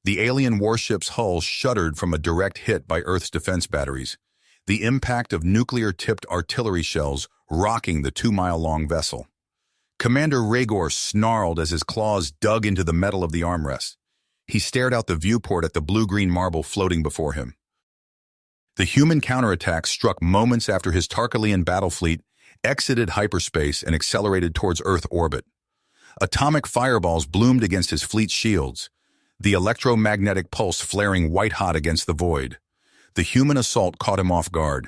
The alien warship's hull shuddered from a direct hit by Earth's defense batteries, the impact of nuclear-tipped artillery shells rocking the 2-mile-long vessel. Commander Rhaegor snarled as his claws dug into the metal of the armrest. He stared out the viewport at the blue-green marble floating before him. The human counterattack struck moments after his Tarkalian battle fleet exited hyperspace and accelerated towards Earth orbit. Atomic fireballs bloomed against his fleet's shields, the electromagnetic pulse flaring white-hot against the void. The human assault caught him off guard.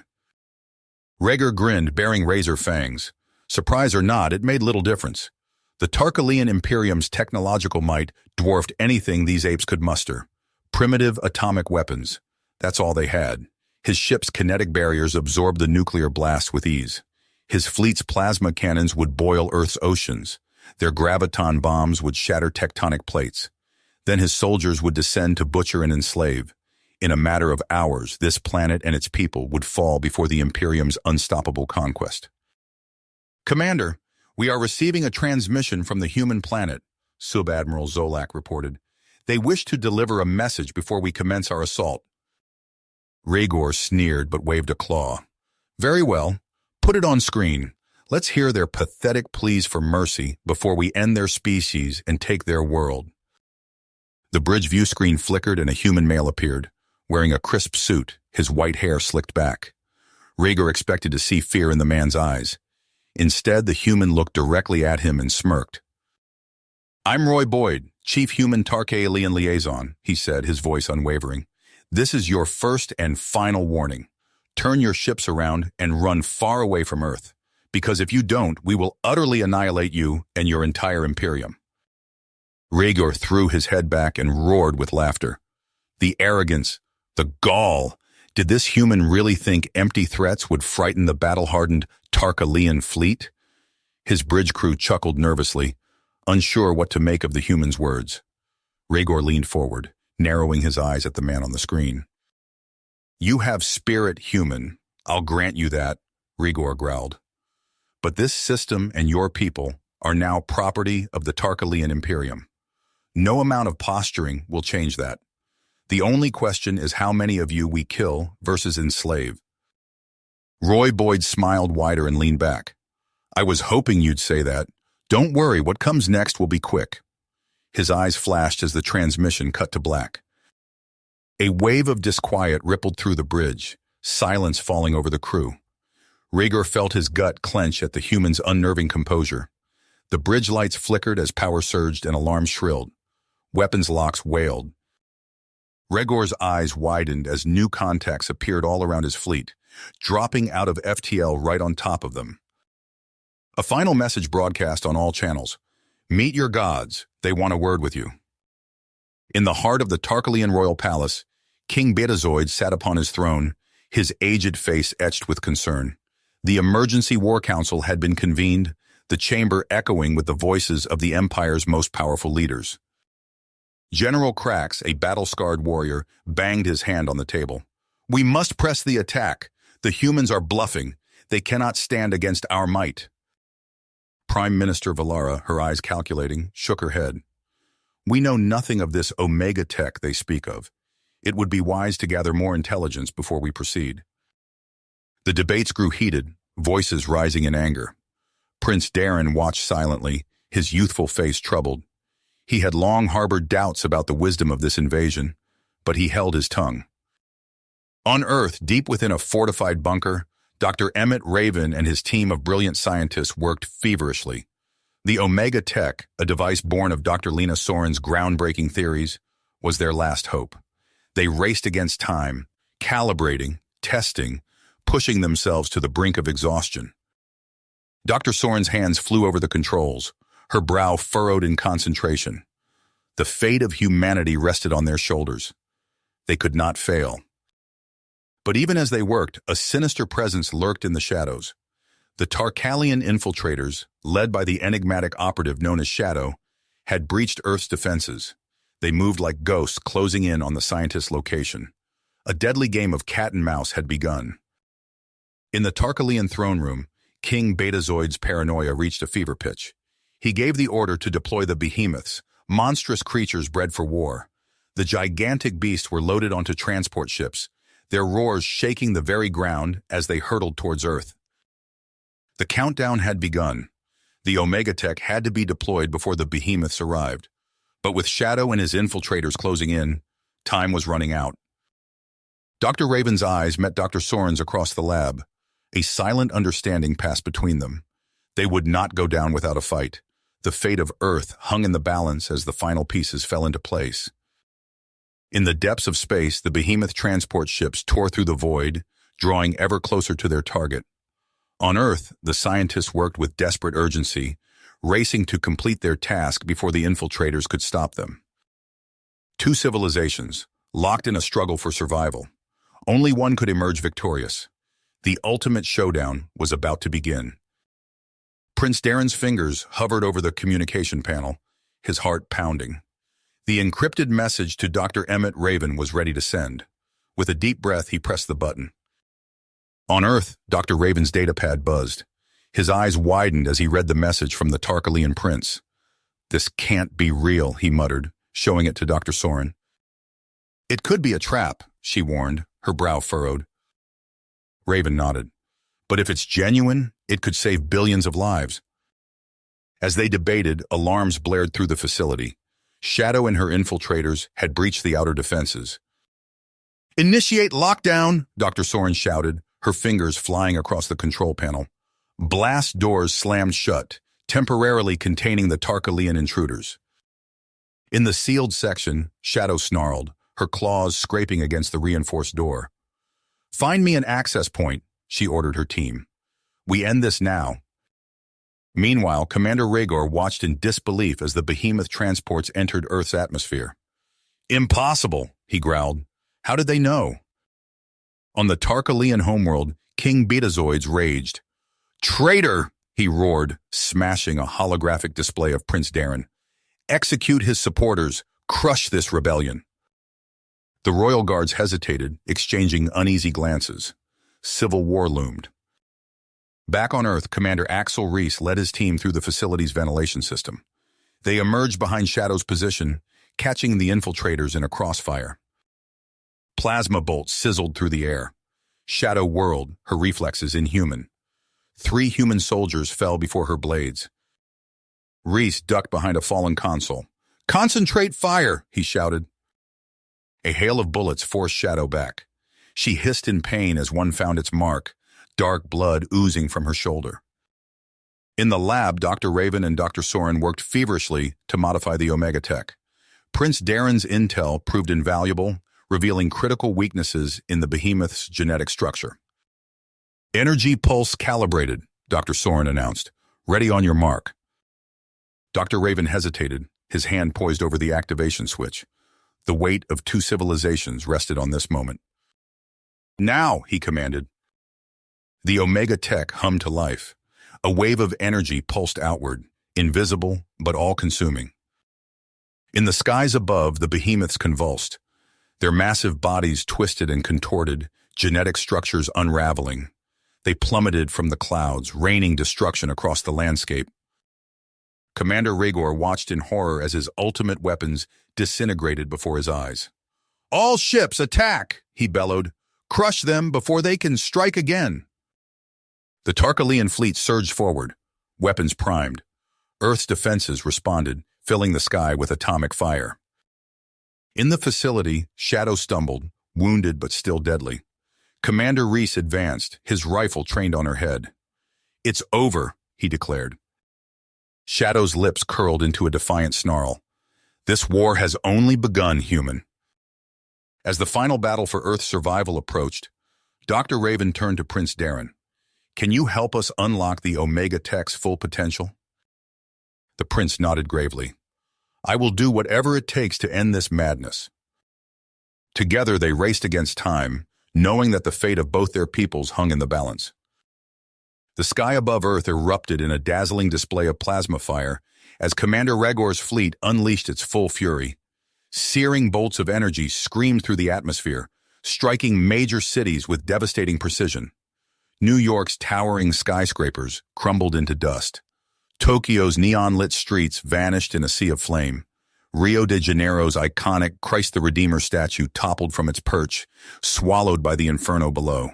Rhaegar grinned, baring razor fangs. Surprise or not, it made little difference. The Tarkalian Imperium's technological might dwarfed anything these apes could muster. Primitive atomic weapons. That's all they had. His ship's kinetic barriers absorbed the nuclear blasts with ease. His fleet's plasma cannons would boil Earth's oceans. Their graviton bombs would shatter tectonic plates. Then his soldiers would descend to butcher and enslave. In a matter of hours, this planet and its people would fall before the Imperium's unstoppable conquest. "Commander, we are receiving a transmission from the human planet," Sub-Admiral Zolak reported. "They wish to deliver a message before we commence our assault." Rhaegor sneered but waved a claw. "Very well. Put it on screen. Let's hear their pathetic pleas for mercy before we end their species and take their world." The bridge view screen flickered and a human male appeared, wearing a crisp suit, his white hair slicked back. Rhaegor expected to see fear in the man's eyes. Instead, the human looked directly at him and smirked. "I'm Roy Boyd, Chief Human Tarkalian Liaison," he said, his voice unwavering. "This is your first and final warning. Turn your ships around and run far away from Earth, because if you don't, we will utterly annihilate you and your entire Imperium." Rhaegor threw his head back and roared with laughter. The arrogance, the gall. Did this human really think empty threats would frighten the battle-hardened Tarkalian fleet? His bridge crew chuckled nervously, unsure what to make of the human's words. Rhaegor leaned forward, narrowing his eyes at the man on the screen. "You have spirit, human. I'll grant you that," Rhaegor growled. "But this system and your people are now property of the Tarkalian Imperium. No amount of posturing will change that. The only question is how many of you we kill versus enslave." Roy Boyd smiled wider and leaned back. "I was hoping you'd say that. Don't worry, what comes next will be quick." His eyes flashed as the transmission cut to black. A wave of disquiet rippled through the bridge, silence falling over the crew. Rhaegor felt his gut clench at the human's unnerving composure. The bridge lights flickered as power surged and alarms shrilled. Weapons locks wailed. Rhaegor's eyes widened as new contacts appeared all around his fleet, dropping out of FTL right on top of them. A final message broadcast on all channels. "Meet your gods. They want a word with you." In the heart of the Tarkalian royal palace, King Betazoid sat upon his throne, his aged face etched with concern. The Emergency War Council had been convened, the chamber echoing with the voices of the Empire's most powerful leaders. General Krax, a battle-scarred warrior, banged his hand on the table. "We must press the attack. The humans are bluffing. They cannot stand against our might." Prime Minister Valara, her eyes calculating, shook her head. "We know nothing of this Omega tech they speak of. It would be wise to gather more intelligence before we proceed." The debates grew heated, voices rising in anger. Prince Darren watched silently, his youthful face troubled. He had long harbored doubts about the wisdom of this invasion, but he held his tongue. On Earth, deep within a fortified bunker, Dr. Emmett Raven and his team of brilliant scientists worked feverishly. The Omega Tech, a device born of Dr. Lena Soren's groundbreaking theories, was their last hope. They raced against time, calibrating, testing, pushing themselves to the brink of exhaustion. Dr. Soren's hands flew over the controls, her brow furrowed in concentration. The fate of humanity rested on their shoulders. They could not fail. But even as they worked, a sinister presence lurked in the shadows. The Tarkalian infiltrators, led by the enigmatic operative known as Shadow, had breached Earth's defenses. They moved like ghosts, closing in on the scientist's location. A deadly game of cat and mouse had begun. In the Tarkalian throne room, King Betazoid's paranoia reached a fever pitch. He gave the order to deploy the behemoths, monstrous creatures bred for war. The gigantic beasts were loaded onto transport ships, their roars shaking the very ground as they hurtled towards Earth. The countdown had begun. The Omega Tech had to be deployed before the behemoths arrived. But with Shadow and his infiltrators closing in, time was running out. Dr. Raven's eyes met Dr. Soren's across the lab. A silent understanding passed between them. They would not go down without a fight. The fate of Earth hung in the balance as the final pieces fell into place. In the depths of space, the behemoth transport ships tore through the void, drawing ever closer to their target. On Earth, the scientists worked with desperate urgency, racing to complete their task before the infiltrators could stop them. Two civilizations, locked in a struggle for survival. Only one could emerge victorious. The ultimate showdown was about to begin. Prince Darren's fingers hovered over the communication panel, his heart pounding. The encrypted message to Dr. Emmett Raven was ready to send. With a deep breath, he pressed the button. On Earth, Dr. Raven's datapad buzzed. His eyes widened as he read the message from the Tarkalian prince. "This can't be real," he muttered, showing it to Dr. Soren. "It could be a trap," she warned, her brow furrowed. Raven nodded. "But if it's genuine, it could save billions of lives." As they debated, alarms blared through the facility. Shadow and her infiltrators had breached the outer defenses. "Initiate lockdown," Dr. Soren shouted, her fingers flying across the control panel. Blast doors slammed shut, temporarily containing the Tarkalian intruders. In the sealed section, Shadow snarled, her claws scraping against the reinforced door. "Find me an access point," she ordered her team. "We end this now." Meanwhile, Commander Rhaegor watched in disbelief as the behemoth transports entered Earth's atmosphere. "Impossible," he growled. "How did they know?" On the Tarkalian homeworld, King Betazoids raged. "Traitor!" he roared, smashing a holographic display of Prince Darren. "Execute his supporters. Crush this rebellion." The royal guards hesitated, exchanging uneasy glances. Civil war loomed. Back on Earth, Commander Axel Reese led his team through the facility's ventilation system. They emerged behind Shadow's position, catching the infiltrators in a crossfire. Plasma bolts sizzled through the air. Shadow whirled, her reflexes inhuman. 3 human soldiers fell before her blades. Reese ducked behind a fallen console. "Concentrate fire!" he shouted. A hail of bullets forced Shadow back. She hissed in pain as one found its mark, dark blood oozing from her shoulder. In the lab, Dr. Raven and Dr. Soren worked feverishly to modify the Omega Tech. Prince Darren's intel proved invaluable, revealing critical weaknesses in the behemoth's genetic structure. "Energy pulse calibrated," Dr. Soren announced. "Ready on your mark." Dr. Raven hesitated, his hand poised over the activation switch. The weight of 2 civilizations rested on this moment. "Now," he commanded. The Omega Tech hummed to life. A wave of energy pulsed outward, invisible but all-consuming. In the skies above, the behemoths convulsed. Their massive bodies twisted and contorted, genetic structures unraveling. They plummeted from the clouds, raining destruction across the landscape. Commander Rhaegor watched in horror as his ultimate weapons disintegrated before his eyes. "All ships, attack!" he bellowed. "Crush them before they can strike again." The Tarkalian fleet surged forward, weapons primed. Earth's defenses responded, filling the sky with atomic fire. In the facility, Shadow stumbled, wounded but still deadly. Commander Reese advanced, his rifle trained on her head. "It's over," he declared. Shadow's lips curled into a defiant snarl. "This war has only begun, human." As the final battle for Earth's survival approached, Dr. Raven turned to Prince Darren. "Can you help us unlock the Omega Tech's full potential?" The prince nodded gravely. "I will do whatever it takes to end this madness." Together they raced against time, knowing that the fate of both their peoples hung in the balance. The sky above Earth erupted in a dazzling display of plasma fire as Commander Rhaegor's fleet unleashed its full fury. Searing bolts of energy screamed through the atmosphere, striking major cities with devastating precision. New York's towering skyscrapers crumbled into dust. Tokyo's neon-lit streets vanished in a sea of flame. Rio de Janeiro's iconic Christ the Redeemer statue toppled from its perch, swallowed by the inferno below.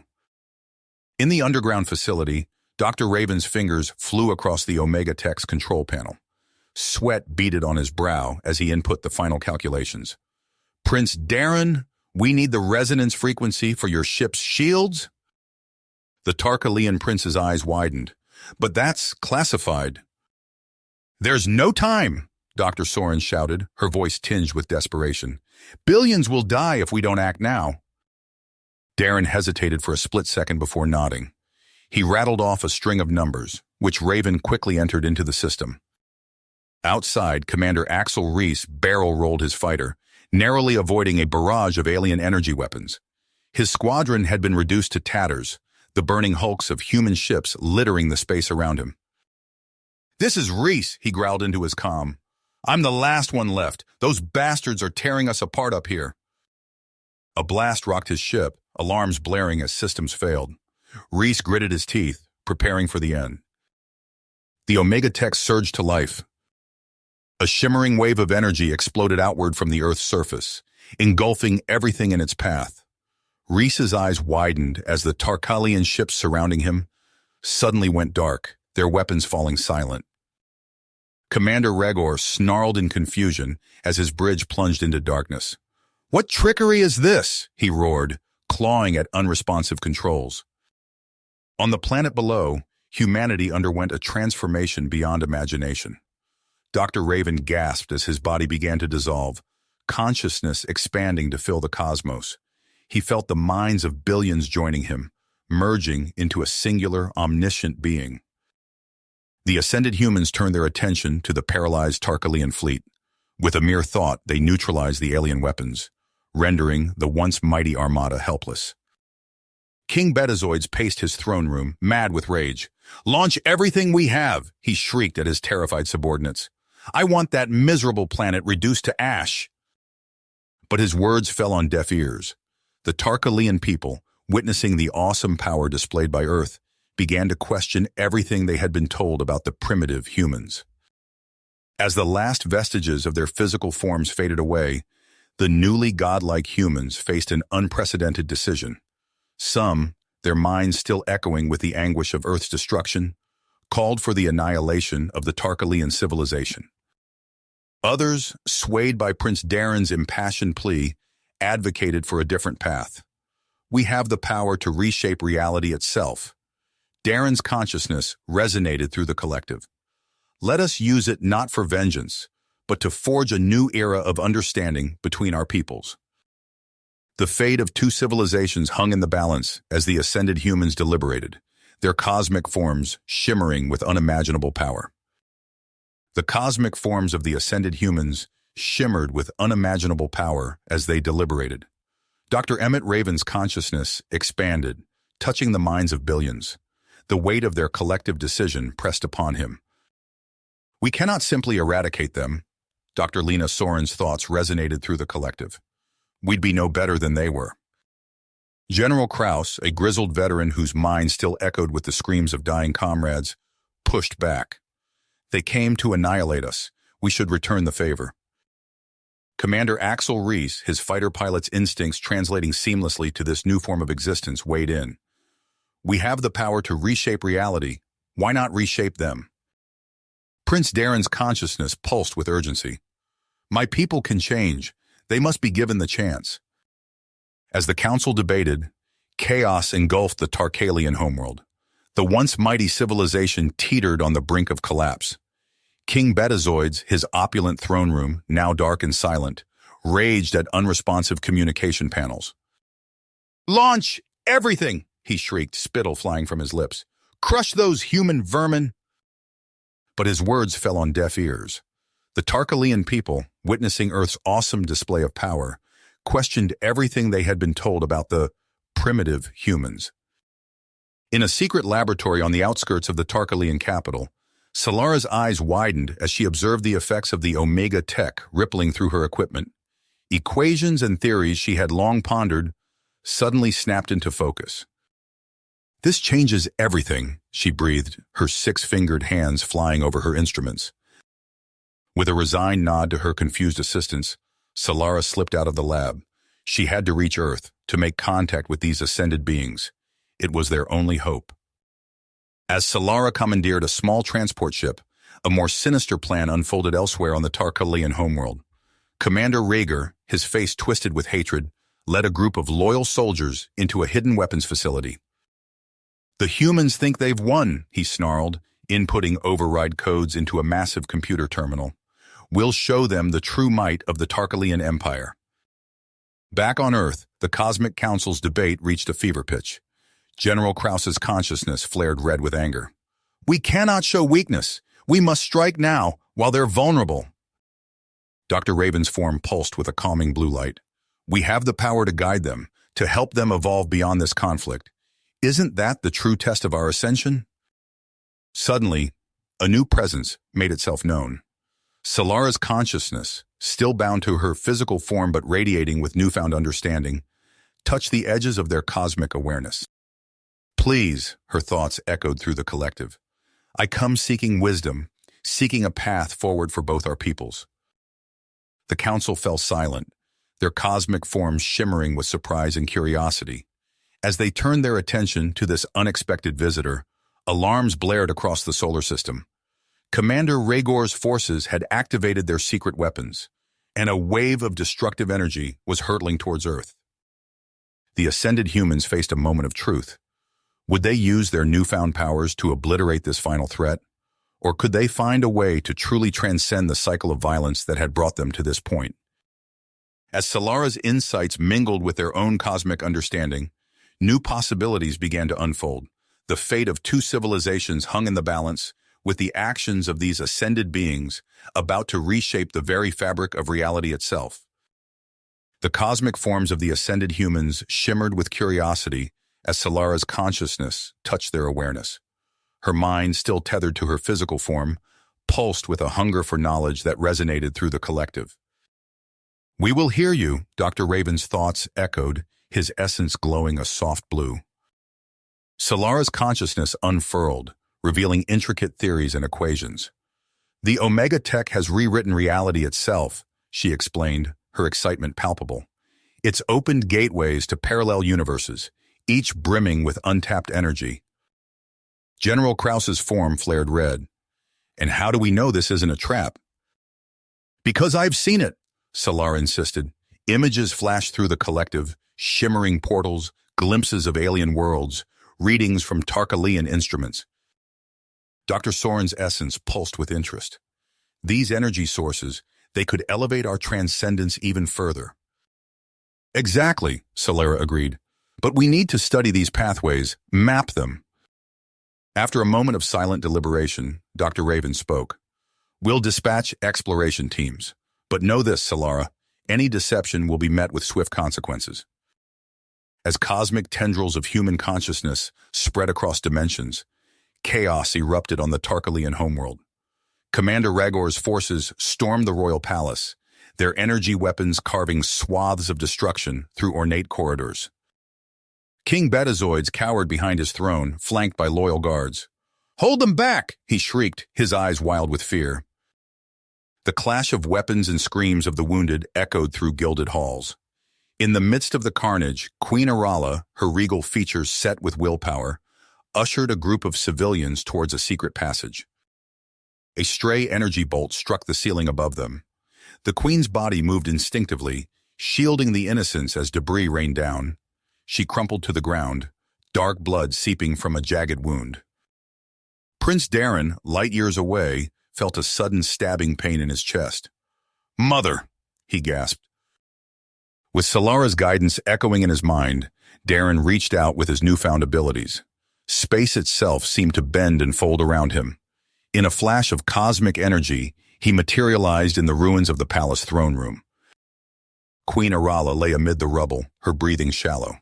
In the underground facility, Dr. Raven's fingers flew across the Omega Tech's control panel. Sweat beaded on his brow as he input the final calculations. Prince Darren, we need the resonance frequency for your ship's shields? The Tarkalian prince's eyes widened. But that's classified. There's no time, Dr. Soren shouted, her voice tinged with desperation. Billions will die if we don't act now. Darren hesitated for a split second before nodding. He rattled off a string of numbers, which Raven quickly entered into the system. Outside, Commander Axel Reese barrel-rolled his fighter, narrowly avoiding a barrage of alien energy weapons. His squadron had been reduced to tatters, the burning hulks of human ships littering the space around him. This is Reese, he growled into his comm. I'm the last one left. Those bastards are tearing us apart up here. A blast rocked his ship, alarms blaring as systems failed. Reese gritted his teeth, preparing for the end. The Omega Tech surged to life. A shimmering wave of energy exploded outward from the Earth's surface, engulfing everything in its path. Reese's eyes widened as the Tarkalian ships surrounding him suddenly went dark, their weapons falling silent. Commander Regor snarled in confusion as his bridge plunged into darkness. What trickery is this? He roared, clawing at unresponsive controls. On the planet below, humanity underwent a transformation beyond imagination. Dr. Raven gasped as his body began to dissolve, consciousness expanding to fill the cosmos. He felt the minds of billions joining him, merging into a singular, omniscient being. The ascended humans turned their attention to the paralyzed Tarkalian fleet. With a mere thought, they neutralized the alien weapons, rendering the once mighty armada helpless. King Betazoids paced his throne room, mad with rage. Launch everything we have, he shrieked at his terrified subordinates. I want that miserable planet reduced to ash. But his words fell on deaf ears. The Tarkalian people, witnessing the awesome power displayed by Earth, began to question everything they had been told about the primitive humans. As the last vestiges of their physical forms faded away, the newly godlike humans faced an unprecedented decision. Some, their minds still echoing with the anguish of Earth's destruction, called for the annihilation of the Tarkalian civilization. Others, swayed by Prince Darren's impassioned plea, advocated for a different path. We have the power to reshape reality itself. Darren's consciousness resonated through the collective. Let us use it not for vengeance, but to forge a new era of understanding between our peoples. The fate of two civilizations hung in the balance as the ascended humans deliberated, their cosmic forms shimmering with unimaginable power. The cosmic forms of the ascended humans shimmered with unimaginable power as they deliberated. Dr. Emmett Raven's consciousness expanded, touching the minds of billions. The weight of their collective decision pressed upon him. We cannot simply eradicate them. Dr. Lena Soren's thoughts resonated through the collective. We'd be no better than they were. General Krauss, a grizzled veteran whose mind still echoed with the screams of dying comrades, pushed back. They came to annihilate us. We should return the favor. Commander Axel Reese, his fighter pilot's instincts translating seamlessly to this new form of existence, weighed in. We have the power to reshape reality. Why not reshape them? Prince Darren's consciousness pulsed with urgency. My people can change. They must be given the chance. As the council debated, chaos engulfed the Tarkalian homeworld. The once mighty civilization teetered on the brink of collapse. King Betazoids, his opulent throne room, now dark and silent, raged at unresponsive communication panels. Launch everything, he shrieked, spittle flying from his lips. Crush those human vermin. But his words fell on deaf ears. The Tarkalian people, witnessing Earth's awesome display of power, questioned everything they had been told about the primitive humans. In a secret laboratory on the outskirts of the Tarkalian capital, Solara's eyes widened as she observed the effects of the Omega Tech rippling through her equipment. Equations and theories she had long pondered suddenly snapped into focus. This changes everything, she breathed, her six-fingered hands flying over her instruments. With a resigned nod to her confused assistants, Solara slipped out of the lab. She had to reach Earth to make contact with these ascended beings. It was their only hope. As Solara commandeered a small transport ship, a more sinister plan unfolded elsewhere on the Tarkalian homeworld. Commander Rhaegar, his face twisted with hatred, led a group of loyal soldiers into a hidden weapons facility. "The humans think they've won," he snarled, inputting override codes into a massive computer terminal. "We'll show them the true might of the Tarkalian Empire." Back on Earth, the Cosmic Council's debate reached a fever pitch. General Krause's consciousness flared red with anger. "We cannot show weakness. We must strike now, while they're vulnerable." Dr. Raven's form pulsed with a calming blue light. "We have the power to guide them, to help them evolve beyond this conflict. Isn't that the true test of our ascension?" Suddenly, a new presence made itself known. Solara's consciousness, still bound to her physical form but radiating with newfound understanding, touched the edges of their cosmic awareness. "Please," her thoughts echoed through the collective. "I come seeking wisdom, seeking a path forward for both our peoples." The council fell silent, their cosmic forms shimmering with surprise and curiosity. As they turned their attention to this unexpected visitor, alarms blared across the solar system. Commander Rhaegar's forces had activated their secret weapons, and a wave of destructive energy was hurtling towards Earth. The ascended humans faced a moment of truth. Would they use their newfound powers to obliterate this final threat? Or could they find a way to truly transcend the cycle of violence that had brought them to this point? As Solara's insights mingled with their own cosmic understanding, new possibilities began to unfold. The fate of two civilizations hung in the balance, with the actions of these ascended beings about to reshape the very fabric of reality itself. The cosmic forms of the ascended humans shimmered with curiosity as Solara's consciousness touched their awareness. Her mind, still tethered to her physical form, pulsed with a hunger for knowledge that resonated through the collective. "We will hear you," Dr. Raven's thoughts echoed, his essence glowing a soft blue. Solara's consciousness unfurled, revealing intricate theories and equations. "The Omega Tech has rewritten reality itself," she explained, her excitement palpable. "It's opened gateways to parallel universes, each brimming with untapped energy." General Krause's form flared red. "And how do we know this isn't a trap?" "Because I've seen it," Solara insisted. Images flashed through the collective, shimmering portals, glimpses of alien worlds, readings from Tarkalian instruments. Dr. Soren's essence pulsed with interest. These energy sources, they could elevate our transcendence even further. "Exactly," Solara agreed. "But we need to study these pathways, map them." After a moment of silent deliberation, Dr. Raven spoke. "We'll dispatch exploration teams. But know this, Solara, any deception will be met with swift consequences." As cosmic tendrils of human consciousness spread across dimensions, chaos erupted on the Tarkalian homeworld. Commander Rhaegar's forces stormed the royal palace, their energy weapons carving swaths of destruction through ornate corridors. King Betazoids cowered behind his throne, flanked by loyal guards. "Hold them back!" he shrieked, his eyes wild with fear. The clash of weapons and screams of the wounded echoed through gilded halls. In the midst of the carnage, Queen Arala, her regal features set with willpower, ushered a group of civilians towards a secret passage. A stray energy bolt struck the ceiling above them. The queen's body moved instinctively, shielding the innocents as debris rained down. She crumpled to the ground, dark blood seeping from a jagged wound. Prince Darren, light years away, felt a sudden stabbing pain in his chest. "Mother!" he gasped. With Solara's guidance echoing in his mind, Darren reached out with his newfound abilities. Space itself seemed to bend and fold around him. In a flash of cosmic energy, he materialized in the ruins of the palace throne room. Queen Arala lay amid the rubble, her breathing shallow.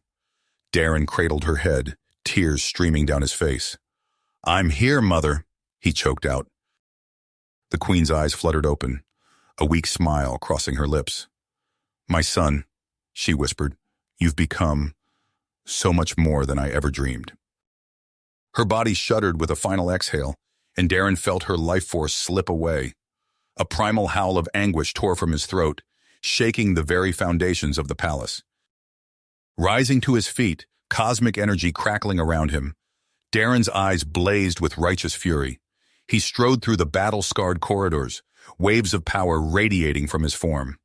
Darren cradled her head, tears streaming down his face. "I'm here, Mother," he choked out. The queen's eyes fluttered open, a weak smile crossing her lips. "My son," she whispered, "you've become so much more than I ever dreamed." Her body shuddered with a final exhale, and Darren felt her life force slip away. A primal howl of anguish tore from his throat, shaking the very foundations of the palace. Rising to his feet, cosmic energy crackling around him, Darren's eyes blazed with righteous fury. He strode through the battle-scarred corridors, waves of power radiating from his form.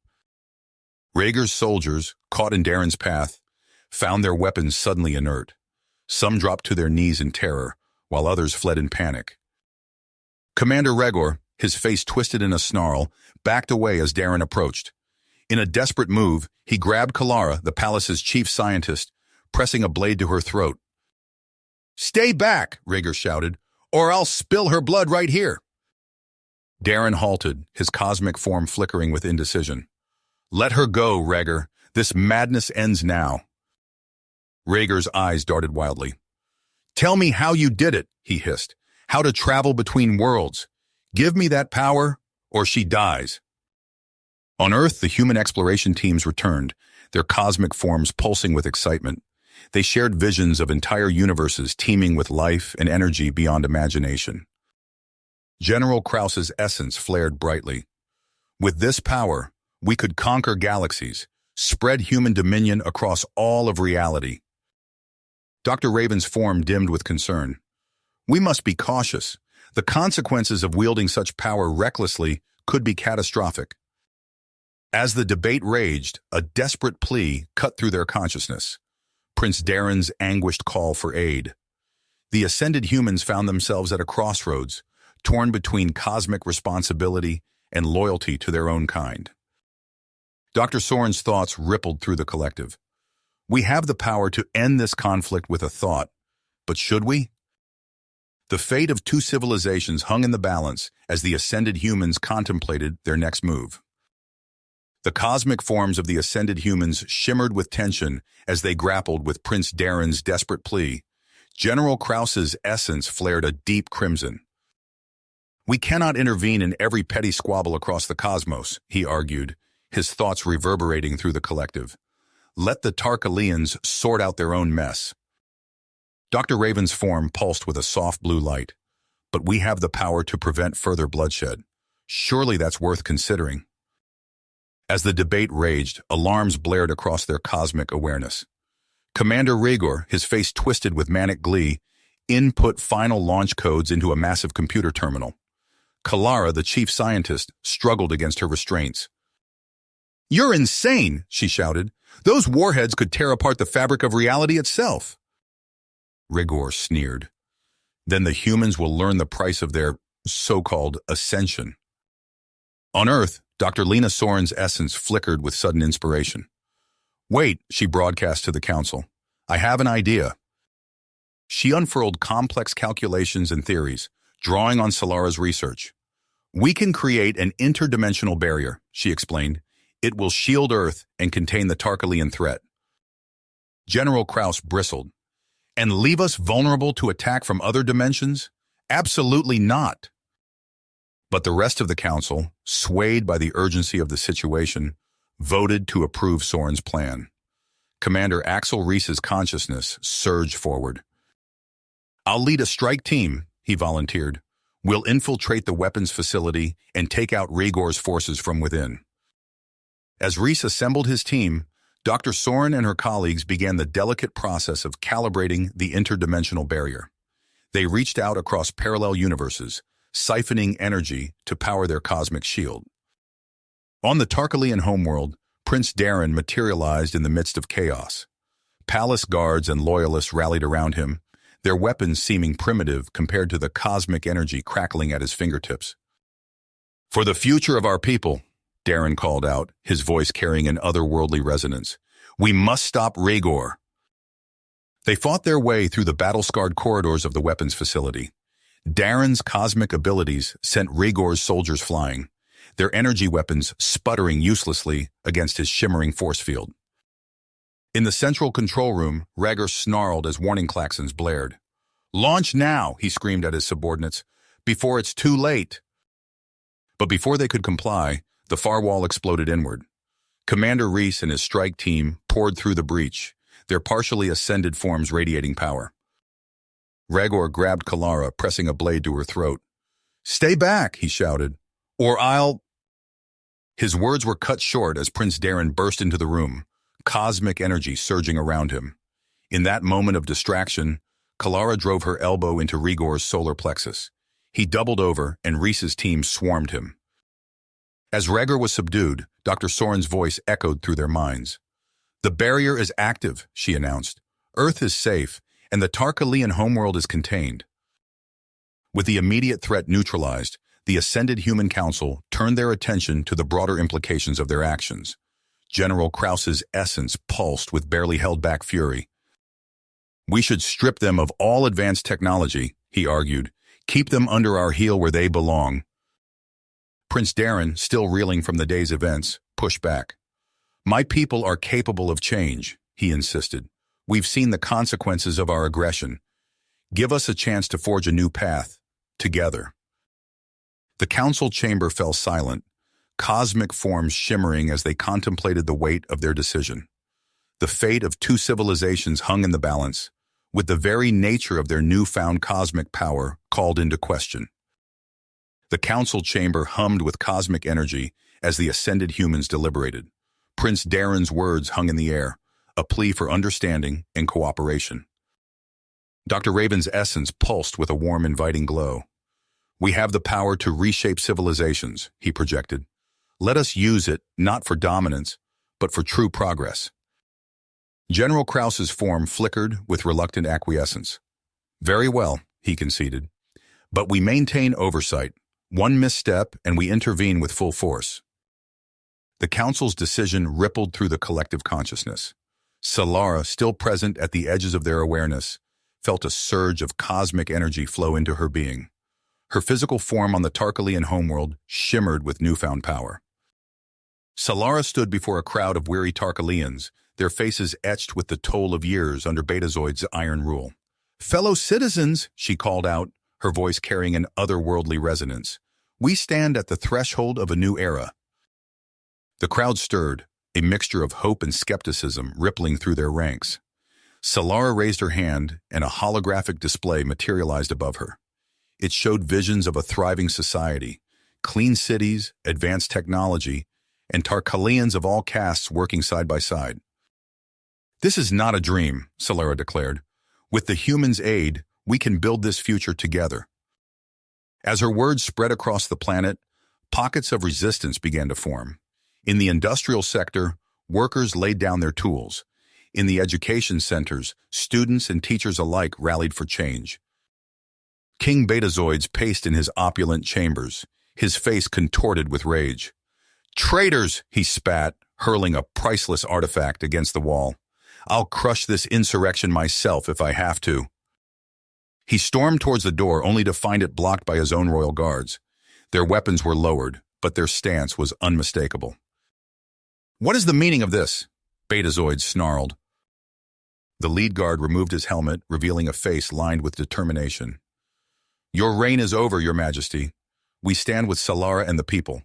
Rhaegar's soldiers, caught in Darren's path, found their weapons suddenly inert. Some dropped to their knees in terror, while others fled in panic. Commander Rhaegar, his face twisted in a snarl, backed away as Darren approached. In a desperate move, he grabbed Kalara, the palace's chief scientist, pressing a blade to her throat. "Stay back," Rhaegar shouted, "or I'll spill her blood right here." Darren halted, his cosmic form flickering with indecision. "Let her go, Rhaegar. This madness ends now." Rhaegar's eyes darted wildly. "Tell me how you did it," he hissed. "How to travel between worlds. Give me that power, or she dies." On Earth, the human exploration teams returned, their cosmic forms pulsing with excitement. They shared visions of entire universes teeming with life and energy beyond imagination. General Krause's essence flared brightly. "With this power, we could conquer galaxies, spread human dominion across all of reality." Dr. Raven's form dimmed with concern. "We must be cautious. The consequences of wielding such power recklessly could be catastrophic." As the debate raged, a desperate plea cut through their consciousness. Prince Darren's anguished call for aid. The ascended humans found themselves at a crossroads, torn between cosmic responsibility and loyalty to their own kind. Dr. Soren's thoughts rippled through the collective. "We have the power to end this conflict with a thought, but should we?" The fate of two civilizations hung in the balance as the ascended humans contemplated their next move. The cosmic forms of the ascended humans shimmered with tension as they grappled with Prince Darren's desperate plea. General Krause's essence flared a deep crimson. "We cannot intervene in every petty squabble across the cosmos," he argued, his thoughts reverberating through the collective. "Let the Tarkalians sort out their own mess." Dr. Raven's form pulsed with a soft blue light. "But we have the power to prevent further bloodshed. Surely that's worth considering." As the debate raged, alarms blared across their cosmic awareness. Commander Rhaegar, his face twisted with manic glee, input final launch codes into a massive computer terminal. Kalara, the chief scientist, struggled against her restraints. "You're insane," she shouted. "Those warheads could tear apart the fabric of reality itself." Rhaegar sneered. "Then the humans will learn the price of their so-called ascension." On Earth, Dr. Lena Soren's essence flickered with sudden inspiration. "Wait," she broadcast to the council. "I have an idea." She unfurled complex calculations and theories, drawing on Solara's research. "We can create an interdimensional barrier," she explained. "It will shield Earth and contain the Tarkalian threat." General Krause bristled. "And leave us vulnerable to attack from other dimensions? Absolutely not." But the rest of the council, swayed by the urgency of the situation, voted to approve Soren's plan. Commander Axel Reese's consciousness surged forward. "I'll lead a strike team," he volunteered. "We'll infiltrate the weapons facility and take out Rhaegar's forces from within." As Reese assembled his team, Dr. Soren and her colleagues began the delicate process of calibrating the interdimensional barrier. They reached out across parallel universes, siphoning energy to power their cosmic shield. On the Tarkalian homeworld, Prince Darren materialized in the midst of chaos. Palace guards and loyalists rallied around him, their weapons seeming primitive compared to the cosmic energy crackling at his fingertips. "For the future of our people," Darren called out, his voice carrying an otherworldly resonance, "we must stop Rhaegar." They fought their way through the battle-scarred corridors of the weapons facility. Darren's cosmic abilities sent Rhaegar's soldiers flying, their energy weapons sputtering uselessly against his shimmering force field. In the central control room, Rhaegar snarled as warning klaxons blared. "Launch now," he screamed at his subordinates, "before it's too late." But before they could comply, the far wall exploded inward. Commander Reese and his strike team poured through the breach, their partially ascended forms radiating power. Rhaegar grabbed Kalara, pressing a blade to her throat. "Stay back," he shouted, Or I'll... His words were cut short as Prince Darren burst into the room, cosmic energy surging around him. In that moment of distraction, Kalara drove her elbow into Rigor's solar plexus. He doubled over, and Reese's team swarmed him. As Rhaegar was subdued, Dr. Soren's voice echoed through their minds. "The barrier is active," she announced. "Earth is safe, and the Tarkalian homeworld is contained." With the immediate threat neutralized, the Ascended Human Council turned their attention to the broader implications of their actions. General Krause's essence pulsed with barely held-back fury. "We should strip them of all advanced technology," he argued. "Keep them under our heel where they belong." Prince Darren, still reeling from the day's events, pushed back. "My people are capable of change," he insisted. "We've seen the consequences of our aggression. Give us a chance to forge a new path, together." The council chamber fell silent, cosmic forms shimmering as they contemplated the weight of their decision. The fate of two civilizations hung in the balance, with the very nature of their newfound cosmic power called into question. The council chamber hummed with cosmic energy as the ascended humans deliberated. Prince Darren's words hung in the air, a plea for understanding and cooperation. Dr. Raven's essence pulsed with a warm, inviting glow. "We have the power to reshape civilizations," he projected. "Let us use it, not for dominance, but for true progress." General Krause's form flickered with reluctant acquiescence. "Very well," he conceded. "But we maintain oversight. One misstep, and we intervene with full force." The council's decision rippled through the collective consciousness. Solara, still present at the edges of their awareness, felt a surge of cosmic energy flow into her being. Her physical form on the Tarkalian homeworld shimmered with newfound power. Solara stood before a crowd of weary Tarkalians, their faces etched with the toll of years under Betazoid's iron rule. "Fellow citizens," she called out, her voice carrying an otherworldly resonance, "we stand at the threshold of a new era." The crowd stirred, a mixture of hope and skepticism rippling through their ranks. Solara raised her hand, and a holographic display materialized above her. It showed visions of a thriving society, clean cities, advanced technology, and Tarkalians of all castes working side by side. "This is not a dream," Solara declared. "With the humans' aid, we can build this future together." As her words spread across the planet, pockets of resistance began to form. In the industrial sector, workers laid down their tools. In the education centers, students and teachers alike rallied for change. King Betazoids paced in his opulent chambers, his face contorted with rage. "Traitors!" he spat, hurling a priceless artifact against the wall. "I'll crush this insurrection myself if I have to." He stormed towards the door only to find it blocked by his own royal guards. Their weapons were lowered, but their stance was unmistakable. "What is the meaning of this?" Betazoid snarled. The lead guard removed his helmet, revealing a face lined with determination. "Your reign is over, Your Majesty. We stand with Solara and the people."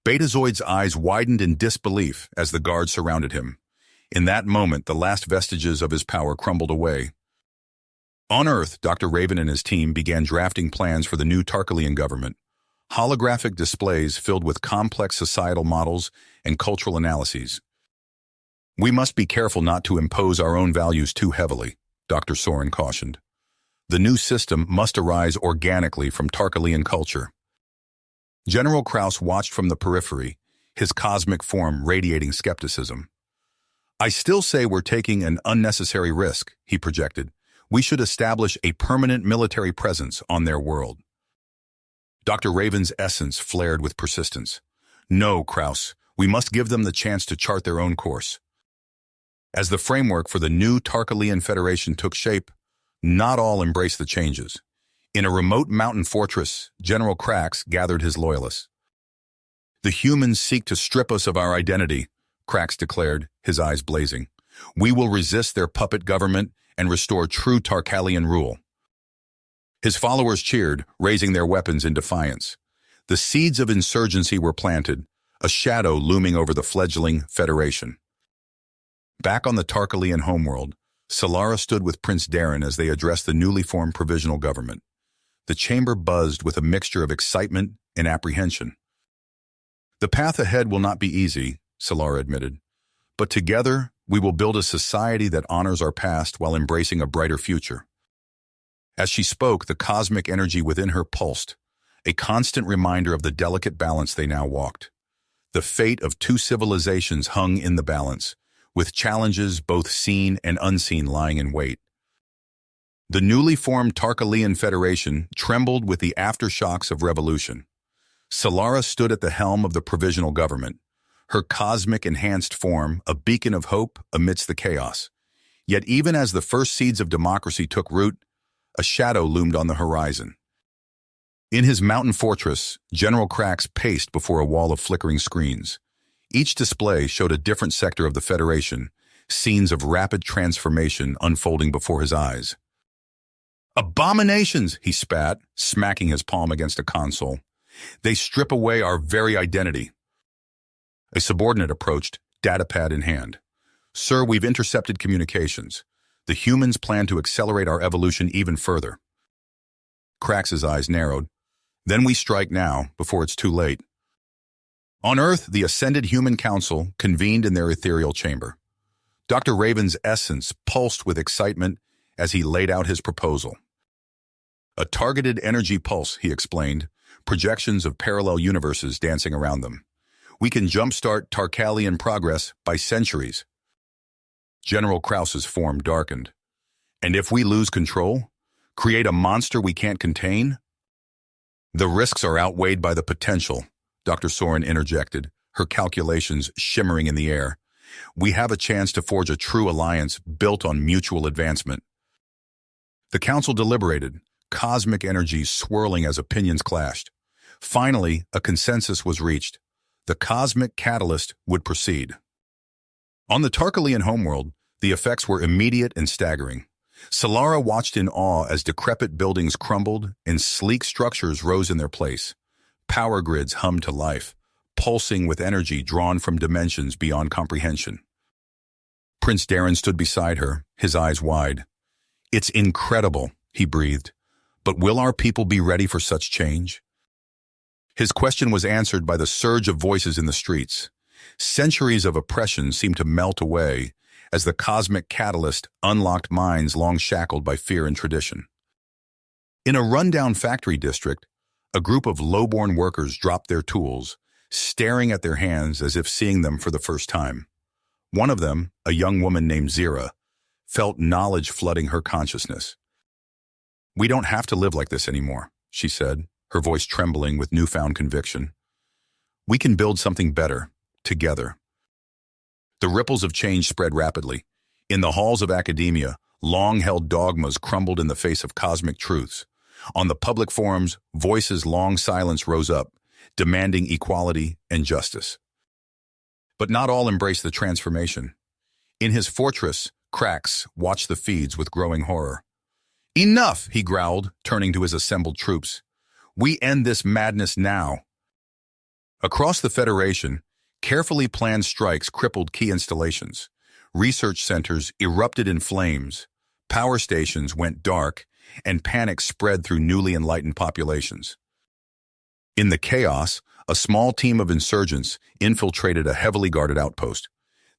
Betazoid's eyes widened in disbelief as the guard surrounded him. In that moment, the last vestiges of his power crumbled away. On Earth, Dr. Raven and his team began drafting plans for the new Tarkalian government. Holographic displays filled with complex societal models and cultural analyses. "We must be careful not to impose our own values too heavily," Dr. Soren cautioned. "The new system must arise organically from Tarkalian culture." General Krause watched from the periphery, his cosmic form radiating skepticism. "I still say we're taking an unnecessary risk," he projected. "We should establish a permanent military presence on their world." Dr. Raven's essence flared with persistence. "No, Krause, we must give them the chance to chart their own course." As the framework for the new Tarkalian Federation took shape, not all embraced the changes. In a remote mountain fortress, General Krax gathered his loyalists. "The humans seek to strip us of our identity," Krax declared, his eyes blazing. "We will resist their puppet government and restore true Tarkalian rule." His followers cheered, raising their weapons in defiance. The seeds of insurgency were planted, a shadow looming over the fledgling Federation. Back on the Tarkalian homeworld, Solara stood with Prince Darren as they addressed the newly formed provisional government. The chamber buzzed with a mixture of excitement and apprehension. "The path ahead will not be easy," Solara admitted, "but together we will build a society that honors our past while embracing a brighter future." As she spoke, the cosmic energy within her pulsed, a constant reminder of the delicate balance they now walked. The fate of two civilizations hung in the balance, with challenges both seen and unseen lying in wait. The newly formed Tarkalian Federation trembled with the aftershocks of revolution. Solara stood at the helm of the provisional government, her cosmic enhanced form a beacon of hope amidst the chaos. Yet even as the first seeds of democracy took root, a shadow loomed on the horizon. In his mountain fortress, General Krax paced before a wall of flickering screens. Each display showed a different sector of the Federation, scenes of rapid transformation unfolding before his eyes. "Abominations!" he spat, smacking his palm against a console. "They strip away our very identity." A subordinate approached, datapad in hand. "Sir, we've intercepted communications. The humans plan to accelerate our evolution even further." Krax's eyes narrowed. "Then we strike now, before it's too late." On Earth, the Ascended Human Council convened in their ethereal chamber. Dr. Raven's essence pulsed with excitement as he laid out his proposal. "A targeted energy pulse," he explained, projections of parallel universes dancing around them. "We can jumpstart Tarkalian progress by centuries." General Krause's form darkened. "And if we lose control? Create a monster we can't contain?" "The risks are outweighed by the potential," Dr. Soren interjected, her calculations shimmering in the air. "We have a chance to forge a true alliance built on mutual advancement." The council deliberated, cosmic energies swirling as opinions clashed. Finally, a consensus was reached. The cosmic catalyst would proceed. On the Tarkalian homeworld, the effects were immediate and staggering. Solara watched in awe as decrepit buildings crumbled and sleek structures rose in their place. Power grids hummed to life, pulsing with energy drawn from dimensions beyond comprehension. Prince Darren stood beside her, his eyes wide. "It's incredible," he breathed. "But will our people be ready for such change?" His question was answered by the surge of voices in the streets. Centuries of oppression seemed to melt away as the cosmic catalyst unlocked minds long shackled by fear and tradition. In a rundown factory district, a group of lowborn workers dropped their tools, staring at their hands as if seeing them for the first time. One of them, a young woman named Zira, felt knowledge flooding her consciousness. "We don't have to live like this anymore," she said, her voice trembling with newfound conviction. "We can build something better, together." The ripples of change spread rapidly. In the halls of academia, long-held dogmas crumbled in the face of cosmic truths. On the public forums, voices long silenced rose up, demanding equality and justice. But not all embraced the transformation. In his fortress, Krax watched the feeds with growing horror. "Enough," he growled, turning to his assembled troops. "We end this madness now." Across the Federation, carefully planned strikes crippled key installations. Research centers erupted in flames, power stations went dark, and panic spread through newly enlightened populations. In the chaos, a small team of insurgents infiltrated a heavily guarded outpost.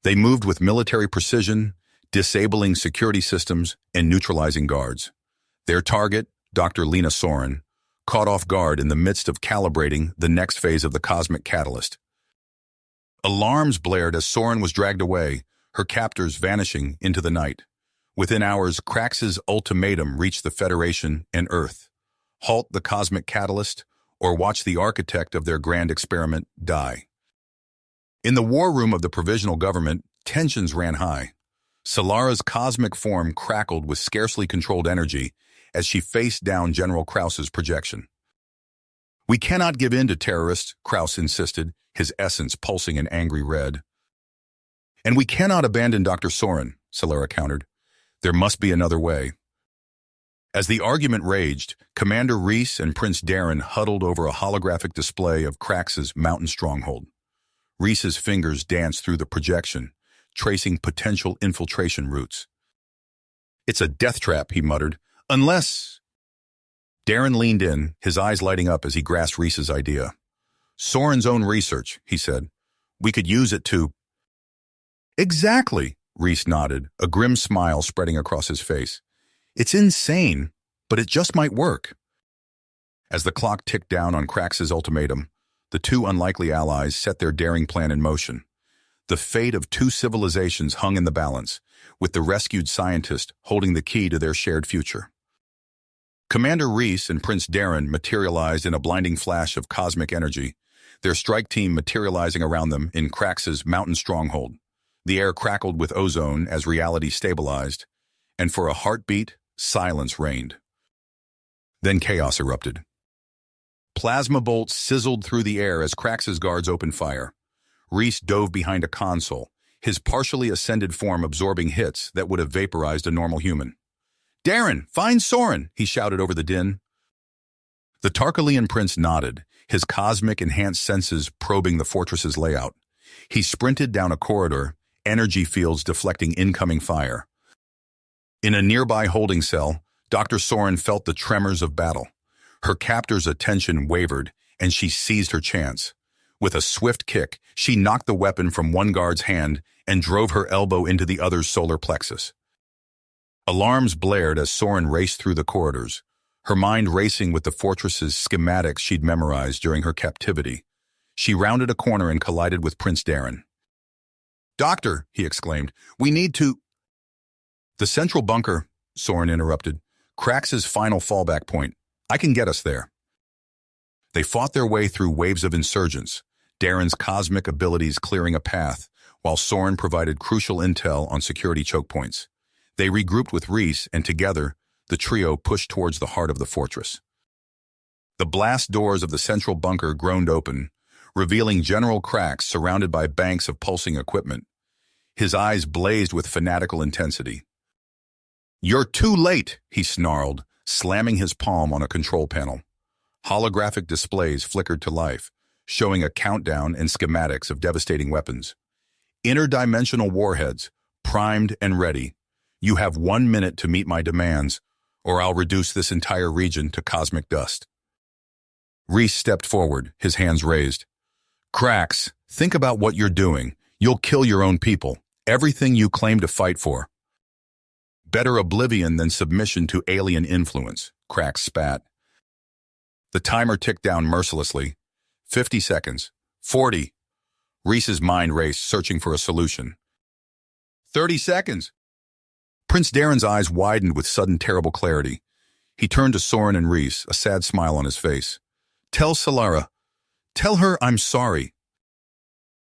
They moved with military precision, disabling security systems and neutralizing guards. Their target, Dr. Lena Soren, caught off guard in the midst of calibrating the next phase of the cosmic catalyst. Alarms blared as Soren was dragged away, her captors vanishing into the night. Within hours, Krax's ultimatum reached the Federation and Earth. Halt the cosmic catalyst, or watch the architect of their grand experiment die. In the war room of the provisional government, tensions ran high. Solara's cosmic form crackled with scarcely controlled energy as she faced down General Krause's projection. "We cannot give in to terrorists," Krause insisted, his essence pulsing in angry red. "And we cannot abandon Dr. Soren," Solara countered. "There must be another way." As the argument raged, Commander Reese and Prince Darren huddled over a holographic display of Krax's mountain stronghold. Reese's fingers danced through the projection, tracing potential infiltration routes. "It's a death trap," he muttered. "Unless—" Darren leaned in, his eyes lighting up as he grasped Reese's idea. Soren's own research, he said. We could use it to... Exactly, Reese nodded, a grim smile spreading across his face. It's insane, but it just might work. As the clock ticked down on Krax's ultimatum, the two unlikely allies set their daring plan in motion. The fate of two civilizations hung in the balance, with the rescued scientist holding the key to their shared future. Commander Reese and Prince Darren materialized in a blinding flash of cosmic energy, their strike team materializing around them in Krax's mountain stronghold. The air crackled with ozone as reality stabilized, and for a heartbeat, silence reigned. Then chaos erupted. Plasma bolts sizzled through the air as Krax's guards opened fire. Reese dove behind a console, his partially ascended form absorbing hits that would have vaporized a normal human. Darren, find Soren, he shouted over the din. The Tarkalian prince nodded, his cosmic-enhanced senses probing the fortress's layout. He sprinted down a corridor, energy fields deflecting incoming fire. In a nearby holding cell, Dr. Soren felt the tremors of battle. Her captor's attention wavered, and she seized her chance. With a swift kick, she knocked the weapon from one guard's hand and drove her elbow into the other's solar plexus. Alarms blared as Soren raced through the corridors, her mind racing with the fortress's schematics she'd memorized during her captivity. She rounded a corner and collided with Prince Darren. "Doctor," he exclaimed, "we need to—" "The central bunker," Soren interrupted. "Krax's final fallback point. I can get us there." They fought their way through waves of insurgents, Darren's cosmic abilities clearing a path, while Soren provided crucial intel on security choke points. They regrouped with Reese, and together, the trio pushed towards the heart of the fortress. The blast doors of the central bunker groaned open, revealing General Krax surrounded by banks of pulsing equipment. His eyes blazed with fanatical intensity. "You're too late," he snarled, slamming his palm on a control panel. Holographic displays flickered to life, showing a countdown and schematics of devastating weapons. "Interdimensional warheads, primed and ready. You have 1 minute to meet my demands, or I'll reduce this entire region to cosmic dust." Reese stepped forward, his hands raised. "Krax, think about what you're doing. You'll kill your own people, everything you claim to fight for." "Better oblivion than submission to alien influence," Krax spat. The timer ticked down mercilessly. 50 seconds. 40. Reese's mind raced, searching for a solution. 30 seconds. Prince Darren's eyes widened with sudden terrible clarity. He turned to Soren and Reese, a sad smile on his face. "Tell Solara. Tell her I'm sorry."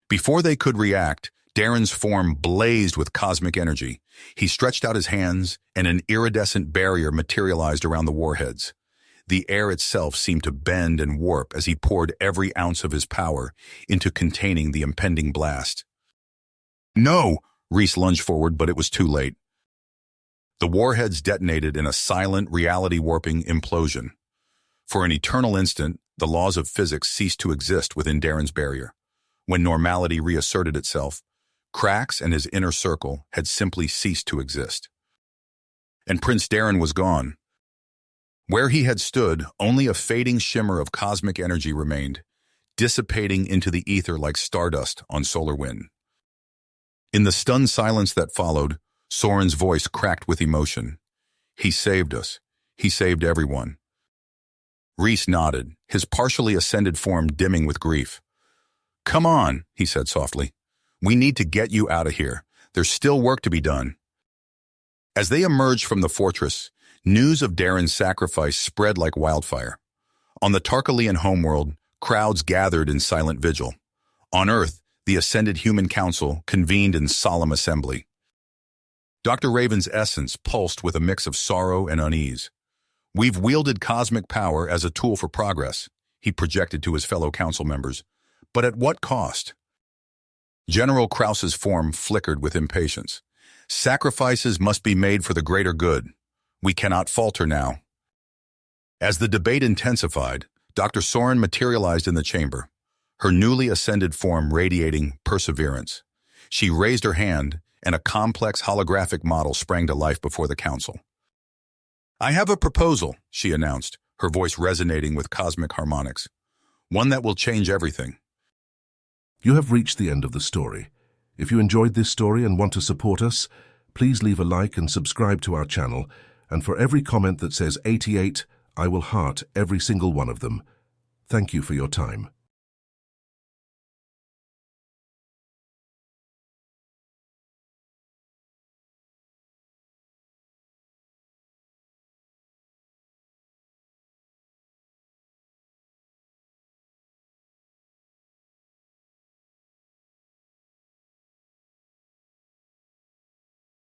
Before they could react, Darren's form blazed with cosmic energy. He stretched out his hands, and an iridescent barrier materialized around the warheads. The air itself seemed to bend and warp as he poured every ounce of his power into containing the impending blast. "No!" Reese lunged forward, but it was too late. The warheads detonated in a silent, reality-warping implosion. For an eternal instant, the laws of physics ceased to exist within Darren's barrier. When normality reasserted itself, Krax and his inner circle had simply ceased to exist. And Prince Darren was gone. Where he had stood, only a fading shimmer of cosmic energy remained, dissipating into the ether like stardust on solar wind. In the stunned silence that followed, Soren's voice cracked with emotion. "He saved us. He saved everyone." Reese nodded, his partially ascended form dimming with grief. "Come on," he said softly. "We need to get you out of here. There's still work to be done." As they emerged from the fortress, news of Darren's sacrifice spread like wildfire. On the Tarkalian homeworld, crowds gathered in silent vigil. On Earth, the Ascended Human Council convened in solemn assembly. Dr. Raven's essence pulsed with a mix of sorrow and unease. "We've wielded cosmic power as a tool for progress," he projected to his fellow council members. "But at what cost?" General Krause's form flickered with impatience. "Sacrifices must be made for the greater good. We cannot falter now." As the debate intensified, Dr. Soren materialized in the chamber, her newly ascended form radiating perseverance. She raised her hand, and a complex holographic model sprang to life before the council. "I have a proposal," she announced, her voice resonating with cosmic harmonics. One that will change everything. You have reached the end of the story. If you enjoyed this story and want to support us, please leave a like and subscribe to our channel, and for every comment that says 88, I will heart every single one of them. Thank you for your time.